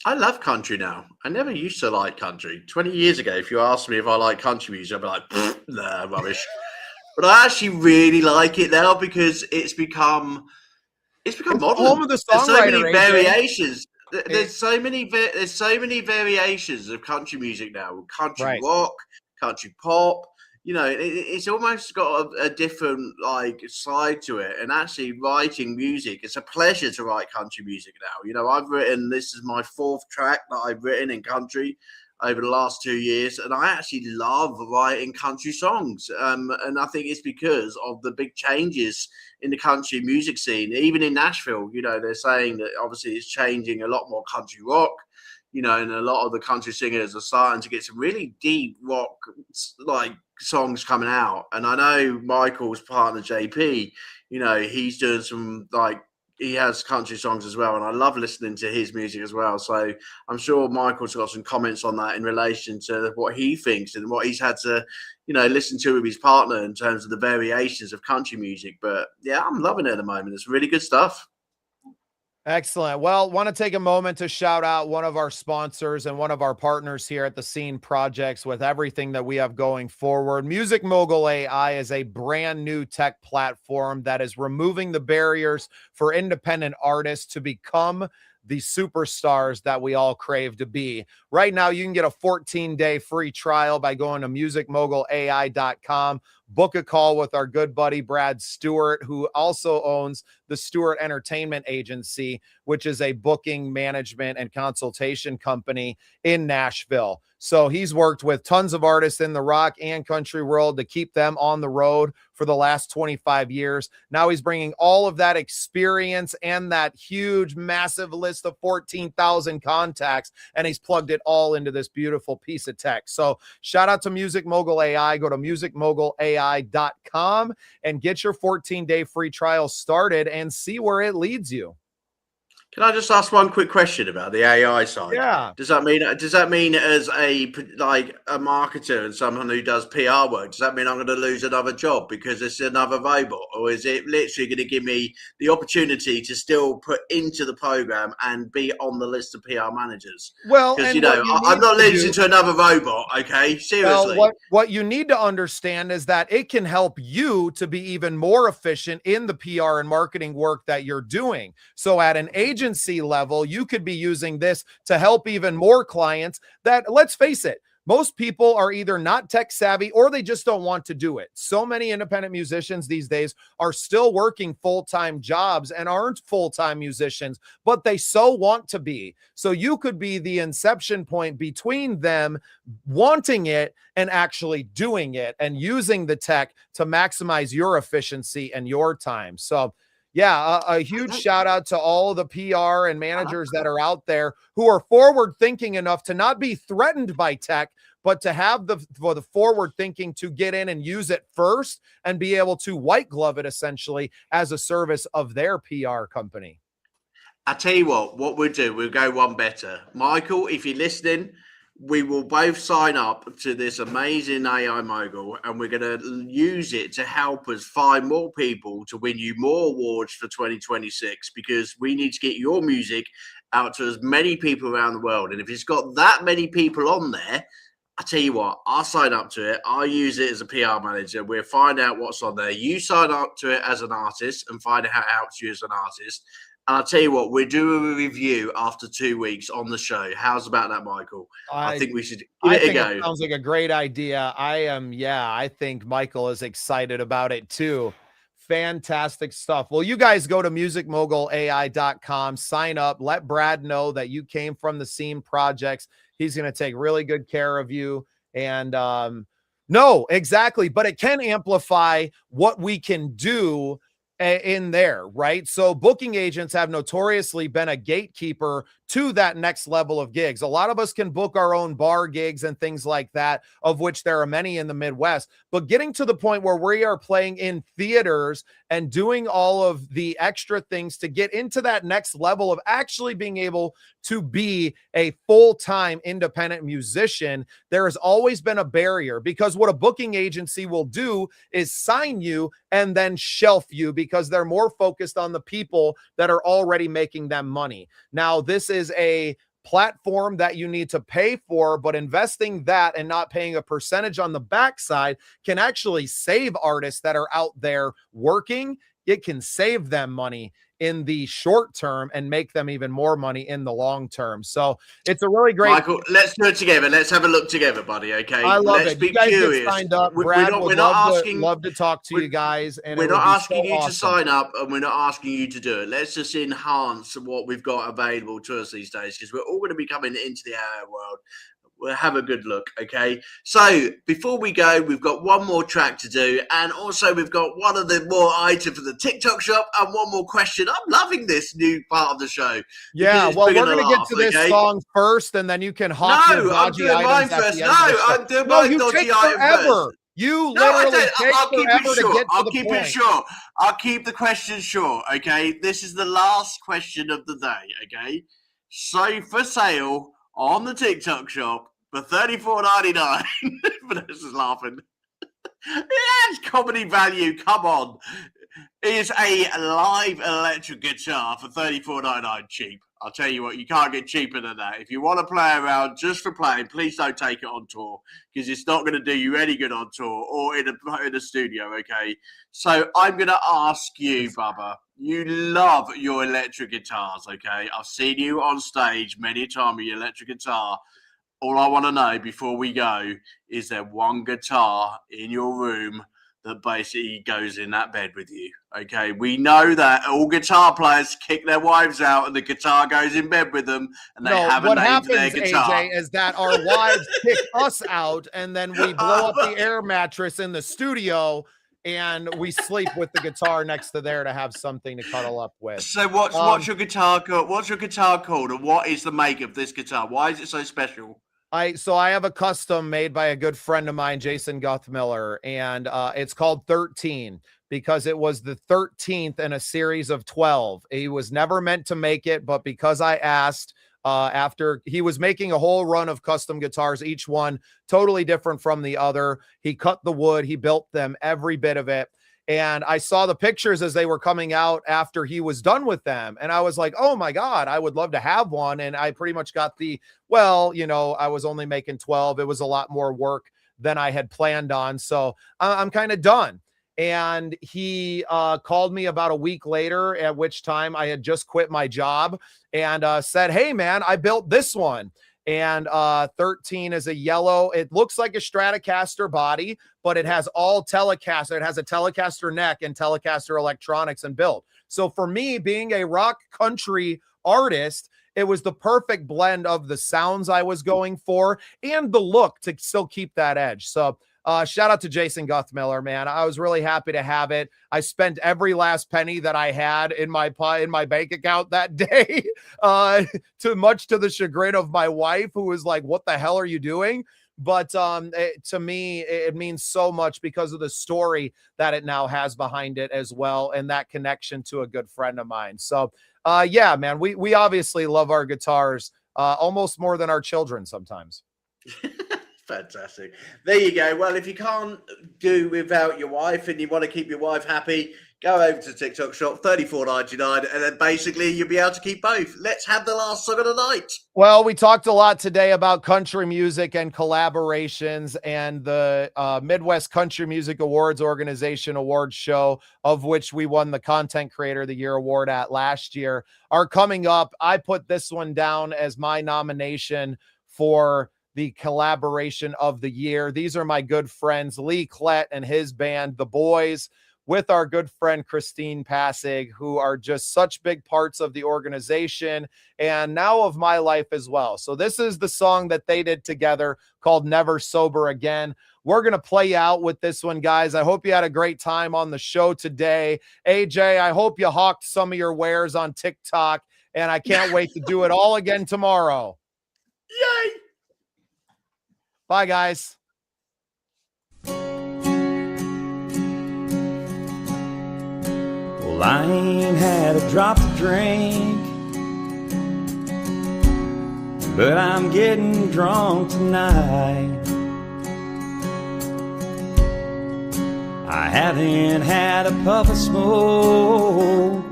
I love country now. I never used to like country. 20 years ago, if you asked me if I like country music, I'd be like, nah, rubbish. But I actually really like it now because it's become modern. Home of the There's so many songwriter, variations. There's so many variations of country music now. Country rock, country pop, you know, it's almost got a different like side to it. And actually, writing music, it's a pleasure to write country music now. You know, this is my 4th track that I've written in country over the last 2 years, and I actually love writing country songs. And I think it's because of the big changes in the country music scene, even in Nashville. You know, they're saying that obviously it's changing, a lot more country rock. You know, and a lot of the country singers are starting to get some really deep rock like songs coming out. And I know Michael's partner JP, you know, he's doing some like, he has country songs as well, and I love listening to his music as well. So I'm sure Michael's got some comments on that in relation to what he thinks and what he's had to, you know, listen to with his partner in terms of the variations of country music. But yeah, I'm loving it at the moment. It's really good stuff. Excellent. Well, want to take a moment to shout out one of our sponsors and one of our partners here at the Scene Projects with everything that we have going forward. Music Mogul AI is a brand new tech platform that is removing the barriers for independent artists to become the superstars that we all crave to be. Right now, you can get a 14-day free trial by going to musicmogulai.com. Book a call with our good buddy Brad Stewart, who also owns the Stewart Entertainment Agency, which is a booking, management, and consultation company in Nashville. So he's worked with tons of artists in the rock and country world to keep them on the road for the last 25 years. Now he's bringing all of that experience and that huge, massive list of 14,000 contacts, and he's plugged it all into this beautiful piece of tech. So shout out to Music Mogul AI. Go to musicmogulai.com and get your 14-day free trial started and see where it leads you. Can I just ask one quick question about the AI side? Yeah. Does that mean as a marketer and someone who does PR work, does that mean I'm going to lose another job because it's another robot, or is it literally going to give me the opportunity to still put into the program and be on the list of PR managers? Well, because I'm not losing to another robot. Okay, seriously. Well, what you need to understand is that it can help you to be even more efficient in the PR and marketing work that you're doing. So at an agency level, you could be using this to help even more clients that, let's face it, most people are either not tech savvy or they just don't want to do it. So many independent musicians these days are still working full-time jobs and aren't full-time musicians, but they so want to be. So you could be the inception point between them wanting it and actually doing it and using the tech to maximize your efficiency and your time. So yeah, a huge shout out to all the PR and managers that are out there who are forward thinking enough to not be threatened by tech, but to have the forward thinking to get in and use it first and be able to white glove it essentially as a service of their PR company. I tell you what we'll do, we'll go one better. Michael, if you're listening, we will both sign up to this amazing AI mogul, and we're going to use it to help us find more people to win you more awards for 2026, because we need to get your music out to as many people around the world. And if it's got that many people on there, I tell you what, I'll sign up to it. I'll use it as a PR manager. We'll find out what's on there. You sign up to it as an artist and find out how it helps you as an artist. And I'll tell you what, we're doing a review after 2 weeks on the show. How's about that, Michael? I think we should give it a go. It sounds like a great idea. I think Michael is excited about it too. Fantastic stuff. Well, you guys go to musicmogulai.com, sign up, let Brad know that you came from the Scene Projects. He's going to take really good care of you. And no, exactly. But it can amplify what we can do in there, right? So booking agents have notoriously been a gatekeeper to that next level of gigs. A lot of us can book our own bar gigs and things like that, of which there are many in the Midwest, but getting to the point where we are playing in theaters and doing all of the extra things to get into that next level of actually being able to be a full-time independent musician, there has always been a barrier, because what a booking agency will do is sign you and then shelf you because they're more focused on the people that are already making them money. Now, this is a platform that you need to pay for, but investing that and not paying a percentage on the backside can actually save artists that are out there working. It can save them money in the short term and make them even more money in the long term. So it's a really great. Michael, let's do it together. Let's have a look together, buddy. Okay. I love let's it. Be you guys curious. Get signed up. We're Brad not would love to talk to you guys. And we're not asking you awesome. to sign up, and we're not asking you to do it. Let's just enhance what we've got available to us these days, because we're all going to be coming into the AI world. We'll have a good look, okay? So before we go, we've got one more track to do, and also we've got one of the more items for the TikTok shop, and one more question. I'm loving this new part of the show. Yeah, well, we're going to get to this song first, and then you can hawk your dodgy items at the end of the show. I'm doing my dodgy item first. You literally take forever to get to the point. I'll keep it short. I'll keep the question short, okay? This is the last question of the day, okay? So for sale on the TikTok shop for $34.99. Vanessa's laughing. It has comedy value. Come on. It's a live electric guitar for $34.99. Cheap. I'll tell you what, you can't get cheaper than that. If you want to play around just for playing, please don't take it on tour, because it's not going to do you any good on tour or in a studio, okay? So I'm going to ask you, Bubba, you love your electric guitars, okay? I've seen you on stage many a time with your electric guitar. All I want to know before we go, is there one guitar in your room that basically goes in that bed with you? Okay, we know that all guitar players kick their wives out and the guitar goes in bed with them, and they have a name for their guitar. AJ, is that our wives kick us out, and then we blow up the air mattress in the studio, and we sleep with the guitar next to there to have something to cuddle up with. So what's your guitar called? What's your guitar called, and what is the make of this guitar? Why is it so special? So I have a custom made by a good friend of mine, Jason Guthmiller, and it's called 13 because it was the 13th in a series of 12. He was never meant to make it, but because I asked, after he was making a whole run of custom guitars, each one totally different from the other. He cut the wood, he built them, every bit of it. And I saw the pictures as they were coming out after he was done with them. And I was like, oh my God, I would love to have one. And I pretty much got I was only making 12. It was a lot more work than I had planned on. So I'm kind of done. And he called me about a week later, at which time I had just quit my job, and said, hey man, I built this one. And 13 is a yellow. It looks like a Stratocaster body, but it has all Telecaster. It has a Telecaster neck and Telecaster electronics and built. So for me, being a rock country artist, it was the perfect blend of the sounds I was going for and the look to still keep that edge. So shout out to Jason Guthmiller, man. I was really happy to have it. I spent every last penny that I had in my bank account that day, much to the chagrin of my wife, who was like, what the hell are you doing? But to me, it means so much because of the story that it now has behind it as well, and that connection to a good friend of mine. So yeah, man, we obviously love our guitars almost more than our children sometimes. Fantastic. There you go. Well, if you can't do without your wife and you want to keep your wife happy, go over to TikTok shop, $34.99, and then basically you'll be able to keep both. Let's have the last song of the night. Well, we talked a lot today about country music and collaborations, and the Midwest Country Music Awards Organization Awards show, of which we won the Content Creator of the Year award at last year, are coming up. I put this one down as my nomination for the collaboration of the year. These are my good friends, Lee Klett and his band, The Boys, with our good friend Christine Passig, who are just such big parts of the organization and now of my life as well. So this is the song that they did together called Never Sober Again. We're going to play out with this one, guys. I hope you had a great time on the show today. AJ, I hope you hawked some of your wares on TikTok, and I can't wait to do it all again tomorrow. Yay! Bye, guys. Well, I ain't had a drop to drink, but I'm getting drunk tonight. I haven't had a puff of smoke,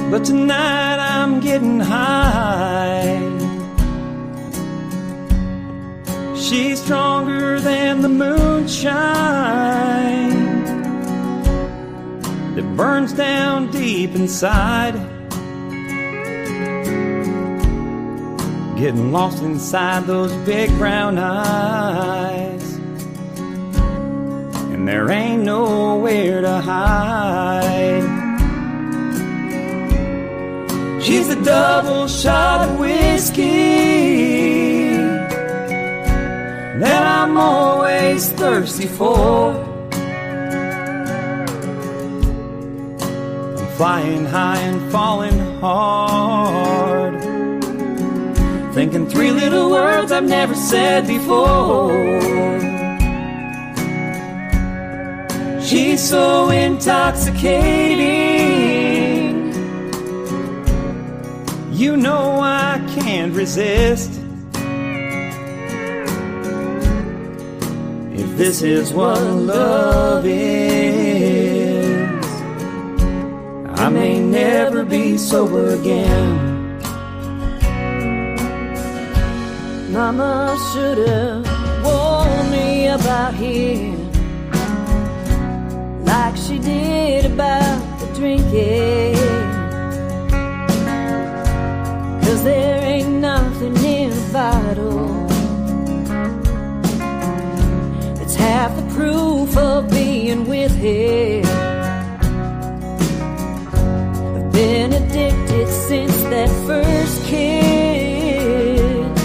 but tonight I'm getting high. She's stronger than the moonshine that burns down down deep inside, getting lost inside those big brown eyes, and there ain't nowhere to hide. She's a double shot of whiskey that I'm always thirsty for. I'm flying high and falling hard, thinking three little words I've never said before. She's so intoxicating, you know I can't resist. If this is what love is, I may never be sober again. Mama should've warned me about here, like she did about the drinking. 'Cause there ain't nothing in a bottle that's half the proof of being with him. I've been addicted since that first kiss.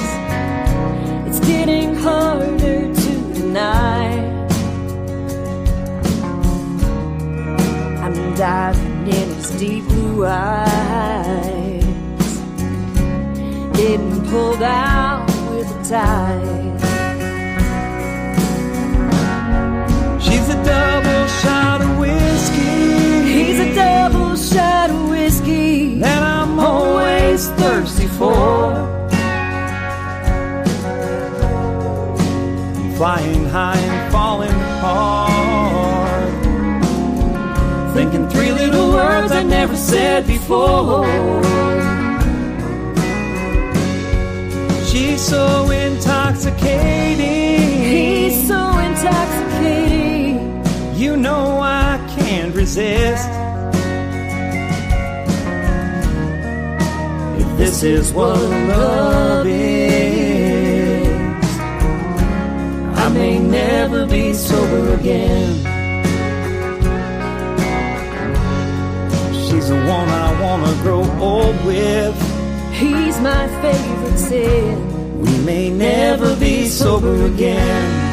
It's getting harder to deny. I'm diving in his deep blue eyes, getting pulled out with the tide. She's a double shot of whiskey, He's a double shot of whiskey that I'm always thirsty for. I'm flying high and falling hard, thinking three little words I never said before. She's so intoxicating, He's so intoxicating, you know I can't resist. If this is what love is, I may never be sober again. She's the one I wanna grow old with. he's my favorite sin. We may never be sober again.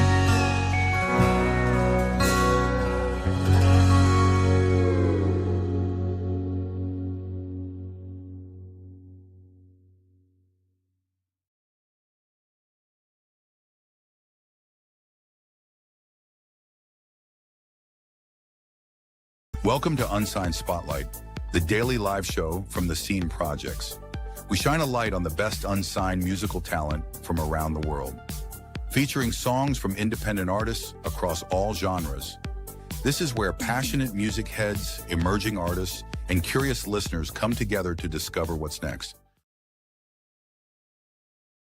Welcome to Unsigned Spotlight, the daily live show from the Scene Projects. We shine a light on the best unsigned musical talent from around the world, featuring songs from independent artists across all genres. This is where passionate music heads, emerging artists, and curious listeners come together to discover what's next.